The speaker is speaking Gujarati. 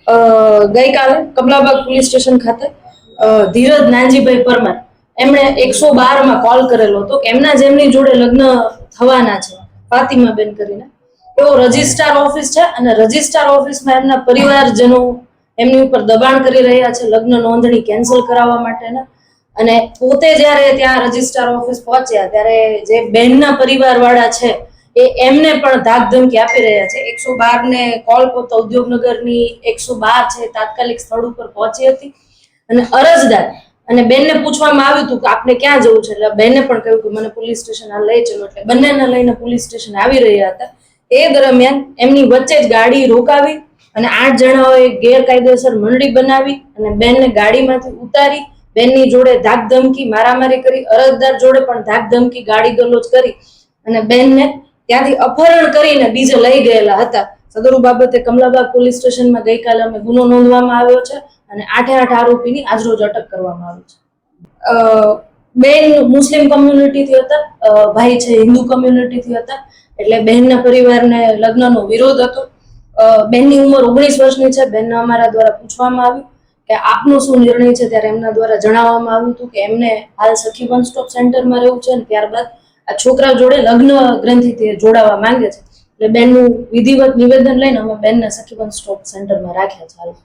ગઈકાલે કમલાબાગ પોલીસ સ્ટેશન ખાતે ધીરજ નાનજીભાઈ પરમાર એમણે 112 કોલ કરેલો હતો કે એમના જેમની જોડે લગ્ન થવાના છે ફાતિમાબેન કરીને. એવો રજિસ્ટ્રાર ઓફિસ છે અને રજિસ્ટ્રાર ઓફિસમાં એમના પરિવારજનો એમની ઉપર દબાણ કરી રહ્યા છે લગ્ન નોંધણી કેન્સલ કરાવવા માટેના. અને પોતે જ્યારે ત્યાં રજિસ્ટ્રાર ઓફિસ પહોંચ્યા ત્યારે જે બેનના પરિવારવાળા છે એ એમને પણ ધાક ધમકી આપી રહ્યા છે. 112 ને કોલ કરતો ઉદ્યોગનગરની 112 છે તાત્કાલિક સ્થળ ઉપર પહોંચી હતી અને અરજદાર અને બેનને પૂછવામાં આવ્યું હતું કે આપને ક્યાં જવું છે, એટલે બેને પણ કહ્યું કે મને પોલીસ સ્ટેશન આ લઈ ચલો, એટલે બંનેને લઈને પોલીસ સ્ટેશન આવી રહ્યા હતા. એ દરમિયાન એમની વચ્ચે જ ગાડી રોકાવી અને 8 જણાઓએ ગેરકાયદેસર મંડળી બનાવી અને બેનને ગાડીમાંથી ઉતારી બેનની જોડે ધાક ધમકી મારામારી કરી, અરજદાર જોડે પણ ધાક ધમકી ગાડી ગલોચ કરી અને બેનને ત્યાંથી અપહરણ કરીને બીજે લઈ ગયેલા હતા. સદરુ બાબતે કમલાબાગ પોલીસ સ્ટેશનમાં ગઈકાલે અમે ગુનો નોંધવામાં આવ્યો છે અને 8 આરોપીની આજરોજ અટક કરવામાં આવી છે. બેન મુસ્લિમ કમ્યુનિટીથી હતા, ભાઈ છે હિન્દુ કમ્યુનિટીથી હતા, એટલે બહેનના પરિવારને લગ્નનો વિરોધ હતો. બેનની ઉંમર 19 વર્ષની છે. બેનને અમારા દ્વારા પૂછવામાં આવ્યું કે આપનો શું નિર્ણય છે, ત્યારે એમના દ્વારા જણાવવામાં આવ્યું હતું કે એમને હાલ સખી વન સ્ટોપ સેન્ટરમાં રહેવું છે અને ત્યારબાદ આ છોકરા જોડે લગ્ન ગ્રંથિથી જોડાવા માંગે છે. એટલે બેનનું વિધિવત નિવેદન લઈને અમે બેનને સખી વન સ્ટોપ સેન્ટરમાં રાખ્યા છે.